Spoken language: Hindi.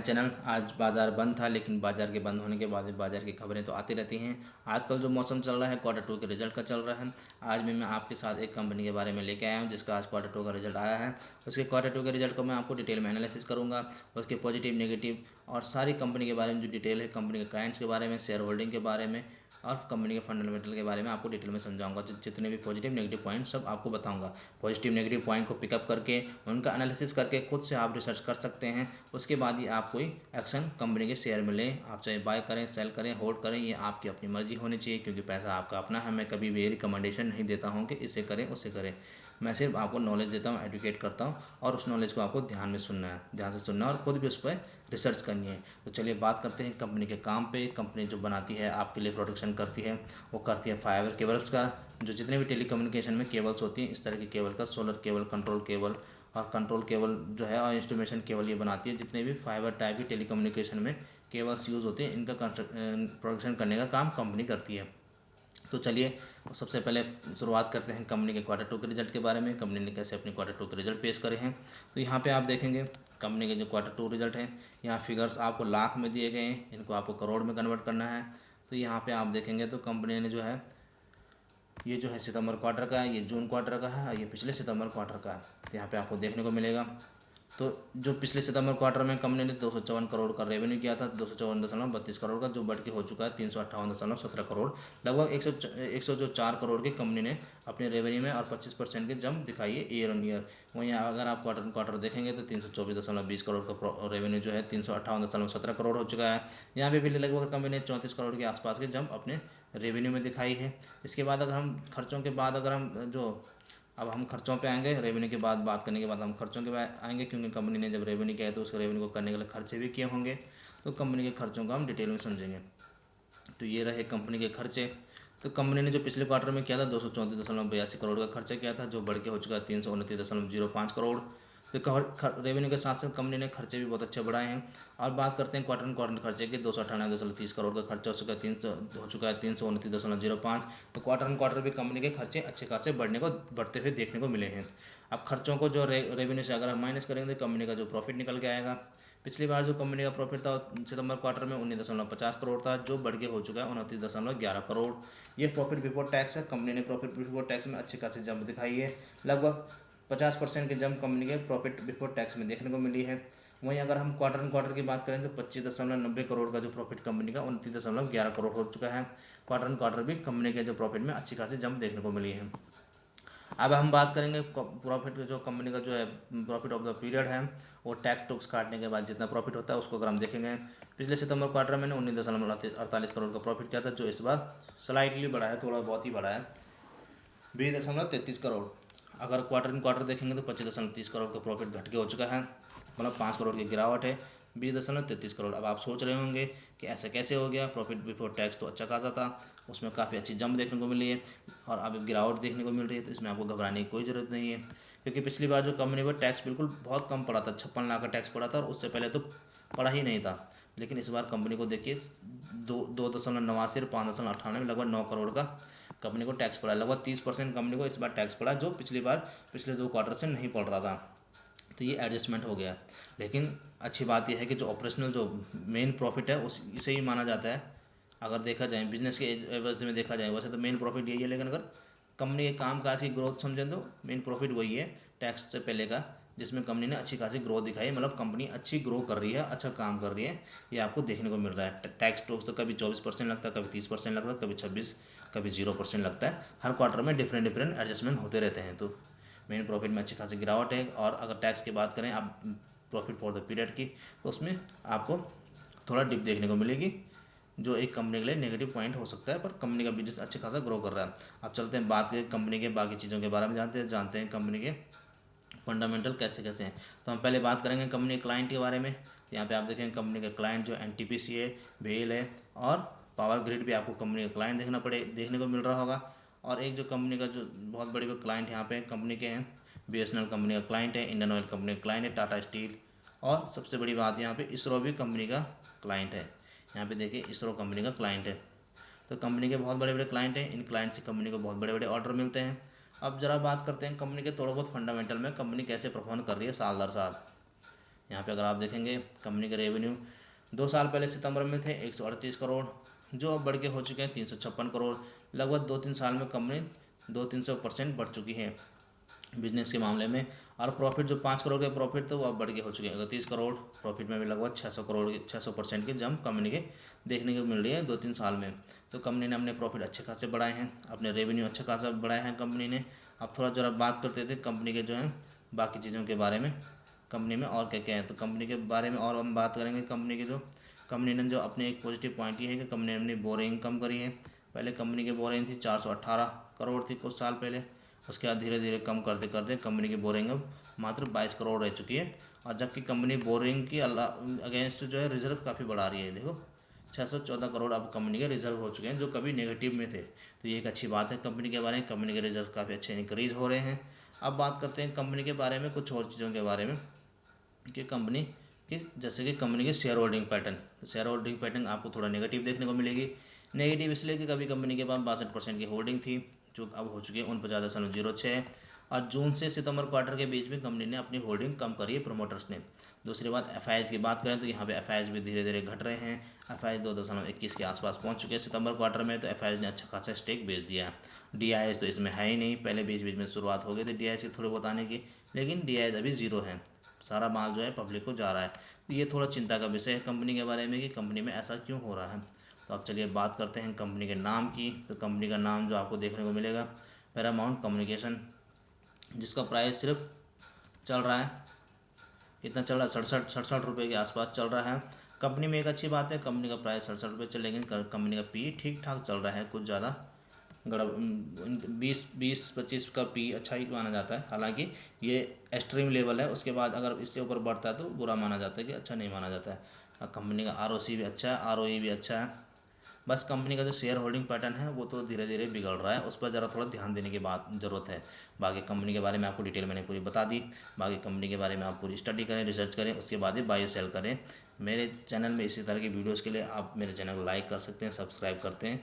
चैनल। आज बाज़ार बंद था, लेकिन बाज़ार के बंद होने के बाद भी बाज़ार की खबरें तो आती रहती हैं। आजकल जो मौसम चल रहा है Q2 के रिज़ल्ट का चल रहा है। आज भी मैं आपके साथ एक कंपनी के बारे में लेके आया हूं जिसका आज Q2 का रिज़ल्ट आया है। उसके Q2 के रिज़ल्ट को मैं आपको डिटेल में एनालिसिस करूँगा, उसके पॉजिटिव नेगेटिव और सारी कंपनी के बारे में जो डिटेल है, कंपनी के क्लाइंट्स के बारे में, शेयर होल्डिंग के बारे में और कंपनी के फंडामेंटल के बारे में आपको डिटेल में समझाऊंगा। जितने भी पॉजिटिव नेगेटिव पॉइंट सब आपको बताऊंगा। पॉजिटिव नेगेटिव पॉइंट को पिकअप करके उनका एनालिसिस करके खुद से आप रिसर्च कर सकते हैं। उसके बाद ही आप कोई एक्शन कंपनी के शेयर में लें। आप चाहे बाय करें, सेल करें, होल्ड करें, ये आपकी अपनी मर्जी होनी चाहिए, क्योंकि पैसा आपका अपना है। मैं कभी भी रिकमेंडेशन नहीं देता हूँ कि इसे करें उसे करें। मैं सिर्फ आपको नॉलेज देता हूँ, एडुकेट करता हूँ, और उस नॉलेज को आपको ध्यान में सुनना है, ध्यान से सुनना है और खुद भी उस पर रिसर्च करनी है। तो चलिए बात करते हैं कंपनी के काम पे। कंपनी जो बनाती है, आपके लिए प्रोडक्शन करती है, वो करती है फाइबर केबल्स का। जो जितने भी टेलीकम्युनिकेशन में केबल्स होती हैं, इस तरह के केबल का, सोलर केबल, कंट्रोल केबल और कंट्रोल केबल जो है, और इंस्ट्रूमेंटेशन केबल ये बनाती है। जितने भी फाइबर टाइप की टेलीकम्युनिकेशन में केबल्स यूज़ होते हैं, इनका प्रोडक्शन करने का काम कंपनी करती है। तो चलिए सबसे पहले शुरुआत करते हैं कंपनी के Q2 के रिजल्ट के बारे में। कंपनी ने कैसे अपने Q2 के रिजल्ट पेश करे हैं, तो यहाँ पे आप देखेंगे कंपनी के जो Q2 रिजल्ट हैं, यहाँ फिगर्स आपको लाख में दिए गए हैं, इनको आपको करोड़ में कन्वर्ट करना है। तो यहाँ पे आप देखेंगे तो कंपनी ने जो है, ये जो है सितंबर क्वार्टर का है, ये जून क्वार्टर का है, ये पिछले सितंबर क्वार्टर का है। तो यहाँ पे आपको देखने को मिलेगा। तो जो पिछले सितंबर क्वार्टर में कंपनी ने 254 करोड़ का रेवेन्यू किया था, 254.32 करोड़ का, जो बढ़ के हो चुका है 358.17 करोड़। लगभग 104 करोड़ की कंपनी ने अपने रेवेन्यू में और 25% की जंप दिखाई है ईयर ऑन ईयर। वहीं अगर आप क्वार्टर देखेंगे तो 324.20 करोड़ का रेवेन्यू जो है 358.17 करोड़ हो चुका है। यहाँ पे भी लगभग कंपनी ने 34 करोड़ के आसपास की जंप अपने रेवेन्यू में दिखाई है। इसके बाद अगर हम खर्चों के बाद अगर हम जो अब हम खर्चों पे आएंगे, रेवेन्यू के बाद बात करने के बाद हम खर्चों के बाद आएंगे, क्योंकि कंपनी ने जब रेवेन्यू किया है तो उसके रेवेन्यू को करने के लिए खर्चे भी किए होंगे। तो कंपनी के खर्चों को हम डिटेल में समझेंगे। तो ये रहे कंपनी के खर्चे। तो कंपनी ने जो पिछले क्वार्टर में किया था 234.82 करोड़ का खर्चा किया था, जो बढ़ के हो चुका है 329.05 करोड़। तो रेवेन्यू के साथ साथ कंपनी ने खर्चे भी बहुत अच्छे बढ़ाए हैं। और बात करते हैं क्वार्टर खर्चे के, 298.30 करोड़ का खर्चा हो चुका है, 329.05। तो क्वार्टर भी कंपनी के खर्चे अच्छे खासे बढ़ते हुए देखने को मिले हैं। अब खर्चों को जो रेवेन्यू से अगर हम माइनस करेंगे तो कंपनी का जो प्रॉफिट निकल के आएगा। पिछली बार जो कंपनी का प्रॉफिट था सितंबर क्वार्टर में 19.50 करोड़ था, जो बढ़ के हो चुका है 29.11 करोड़। ये प्रॉफिट बिफोर टैक्स है। कंपनी ने प्रॉफिट बिफोर टैक्स में अच्छी खासी जंप दिखाई है। लगभग 50% की जंप कंपनी के प्रॉफिट बिफोर टैक्स में देखने को मिली है। वहीं अगर हम क्वार्टर की बात करें तो 25.90 करोड़ का जो प्रॉफिट कंपनी का 29.11 करोड़ हो चुका है। क्वार्टर भी कंपनी के जो प्रॉफिट में अच्छी खासी जंप देखने को मिली है। अब हम बात करेंगे प्रॉफिट जो कंपनी का जो है प्रॉफिट ऑफ द पीरियड है, वो टैक्स टूक्स काटने के बाद जितना प्रॉफिट होता है उसको अगर हम देखेंगे, पिछले सितंबर क्वार्टर में 19.48 करोड़ का प्रॉफिट किया था, जो इस बार स्लाइटली बढ़ा है, थोड़ा बहुत ही बढ़ा है, 20.33 करोड़। अगर क्वार्टर देखेंगे तो 25.30 करोड़ का प्रॉफिट घट के हो चुका है, मतलब 5 करोड़ की गिरावट है, 20.33 करोड़। अब आप सोच रहे होंगे कि ऐसा कैसे हो गया, प्रॉफिट बिफोर टैक्स तो अच्छा खासा था, उसमें काफ़ी अच्छी जंप देखने को मिली है और अब गिरावट देखने को मिल रही है। तो इसमें आपको घबराने की कोई ज़रूरत नहीं है, क्योंकि पिछली बार जो कंपनी पर टैक्स बिल्कुल बहुत कम पड़ा था, 56 लाख का टैक्स पड़ा था, और उससे पहले तो पड़ा ही नहीं था। लेकिन इस बार कंपनी को देखिए 2.89 और 5.98 लगभग 9 करोड़ का कंपनी को टैक्स पड़ा, लगभग 30% कंपनी को इस बार टैक्स पड़ा, जो पिछले 2 क्वार्टर से नहीं पड़ रहा था। तो ये एडजस्टमेंट हो गया। लेकिन अच्छी बात यह है कि जो ऑपरेशनल जो मेन प्रॉफिट है उस इसे ही माना जाता है। अगर देखा जाए बिजनेस के एवज में देखा जाए, वैसे तो मेन प्रॉफिट यही है, लेकिन अगर कंपनी के काम काज की ग्रोथ समझें तो मेन प्रॉफिट वही है टैक्स से पहले का, जिसमें कंपनी ने अच्छी खासी ग्रोथ दिखाई है, मतलब कंपनी अच्छी ग्रो कर रही है, अच्छा काम कर रही है, ये आपको देखने को मिल रहा है। टैक्स टूक्स तो कभी 24% लगता है, कभी 30% लगता है, कभी 26, कभी 0% लगता है। हर क्वार्टर में डिफरेंट एडजस्टमेंट होते रहते हैं। तो मेन प्रॉफिट में अच्छी खासी गिरावट है। और अगर टैक्स की बात करें आप प्रॉफिट फॉर द पीरियड की, तो उसमें आपको थोड़ा डिप देखने को मिलेगी, जो एक कंपनी के लिए नेगेटिव पॉइंट हो सकता है, पर कंपनी का बिजनेस अच्छे खासा ग्रो कर रहा है। अब चलते हैं बात करें कंपनी के बाकी चीज़ों के बारे में, जानते हैं कंपनी के फंडामेंटल कैसे कैसे हैं। तो हम पहले बात करेंगे कंपनी के क्लाइंट के बारे में। यहाँ पे आप देखेंगे कंपनी के क्लाइंट जो एनटीपीसी है, भेल है और पावर ग्रिड भी आपको कंपनी का क्लाइंट देखने को मिल रहा होगा। और एक जो कंपनी का जो बहुत बड़े बड़े क्लाइंट यहाँ पे कंपनी के हैं, बीएसएनएल कंपनी का क्लाइंट है, इंडियन ऑयल कंपनी का क्लाइंट है, टाटा स्टील, और सबसे बड़ी बात यहाँ पे इसरो भी कंपनी का क्लाइंट है। यहाँ पे देखिए इसरो कंपनी का क्लाइंट है। तो कंपनी के बहुत बड़े बड़े क्लाइंट हैं, इन क्लाइंट से कंपनी को बहुत बड़े बड़े ऑर्डर मिलते हैं। अब जरा बात करते हैं कंपनी के थोड़ा बहुत फंडामेंटल में, कंपनी कैसे परफॉर्म कर रही है साल दर साल। यहाँ पे अगर आप देखेंगे कंपनी के रेवेन्यू 2 साल पहले सितंबर में थे 138 करोड़, जो अब बढ़ के हो चुके हैं 356 करोड़। लगभग 2-3 साल में कंपनी 200-300% बढ़ चुकी है बिजनेस के मामले में। और प्रॉफिट जो 5 करोड़ के प्रॉफिट थे वो अब बढ़ के हो चुके हैं 31 करोड़। प्रॉफिट में भी लगभग 600% की जंप कंपनी के देखने को मिल रही है 2-3 साल में। तो कंपनी ने अपने प्रॉफिट अच्छे खासे बढ़ाए हैं, अपने रेवेन्यू अच्छा खासा बढ़ाए हैं कंपनी ने। अब थोड़ा जरा बात करते थे कंपनी के जो है बाकी चीज़ों के बारे में, कंपनी में और क्या क्या है। तो कंपनी के बारे में और हम बात करेंगे। कंपनी ने जो अपने एक पॉजिटिव पॉइंट ये है कि कंपनी ने अपनी बोरिंग कम करी है। पहले कंपनी की बोरिंग थी 418 करोड़ थी कुछ साल पहले, उसके बाद धीरे धीरे कम करते करते कंपनी की बोरिंग अब मात्र 22 करोड़ रह चुकी है। और जबकि कंपनी बोरिंग की अगेंस्ट जो है रिजर्व काफ़ी बढ़ा रही है। देखो 614 करोड़ अब कंपनी के रिजर्व हो चुके हैं, जो कभी नेगेटिव में थे। तो ये एक अच्छी बात है कंपनी के बारे में। कंपनी के रिजर्व काफ़ी अच्छे इंक्रीज़ हो रहे हैं। अब बात करते हैं कंपनी के बारे में, कुछ और चीज़ों के बारे में कि कंपनी की, जैसे कि कंपनी के शेयर होल्डिंग पैटर्न। तो शेयर होल्डिंग पैटर्न आपको थोड़ा नेगेटिव देखने को मिलेगी। नेगेटिव इसलिए कि कभी कंपनी के पास 62% की होल्डिंग थी, जो अब हो चुकी है 49.06। और जून से सितंबर क्वार्टर के बीच में कंपनी ने अपनी होल्डिंग कम करी है प्रमोटर्स ने। दूसरी बात एफ की बात करें तो यहाँ पे एफ भी धीरे धीरे घट रहे हैं। एफ 2.21 के आसपास पहुँच चुके हैं सितंबर क्वार्टर में। तो एफ ने अच्छा खासा स्टेक बेच दिया है। डी तो इसमें है ही नहीं, पहले बीच बीच में शुरुआत हो गई थी डी की थोड़े बहुत आने की, लेकिन डी अभी ज़ीरो है। सारा माल जो है पब्लिक को जा रहा है। तो ये थोड़ा चिंता का विषय है कंपनी के बारे में कि कंपनी में ऐसा क्यों हो रहा है। तो अब चलिए बात करते हैं कंपनी के नाम की। तो कंपनी का नाम जो आपको देखने को मिलेगा पैरामाउंट कम्युनिकेशन, जिसका प्राइस सिर्फ चल रहा है, कितना चल रहा है, 67 रुपये के आसपास चल रहा है। कंपनी में एक अच्छी बात है, कंपनी का प्राइस 67 रुपये चल, लेकिन कंपनी का पी ठीक ठाक चल रहा है, कुछ ज़्यादा गड़ब 20-25 का पी अच्छा ही माना जाता है। हालांकि ये एक्सट्रीम लेवल है, उसके बाद अगर इससे ऊपर बढ़ता है तो बुरा माना जाता है, कि अच्छा नहीं माना जाता है। कंपनी का आरओसी भी अच्छा है, आरओई भी अच्छा है। बस कंपनी का जो शेयर होल्डिंग पैटर्न है वो तो धीरे धीरे बिगड़ रहा है, उस पर ज़रा थोड़ा ध्यान देने की बात ज़रूरत है। बाकी कंपनी के बारे में आपको डिटेल मैंने पूरी बता दी। बाकी कंपनी के बारे में आप पूरी स्टडी करें, रिसर्च करें, उसके बाद ही बाय सेल करें। मेरे चैनल में इसी तरह की वीडियोज़ के लिए आप मेरे चैनल को लाइक कर सकते हैं, सब्सक्राइब करते हैं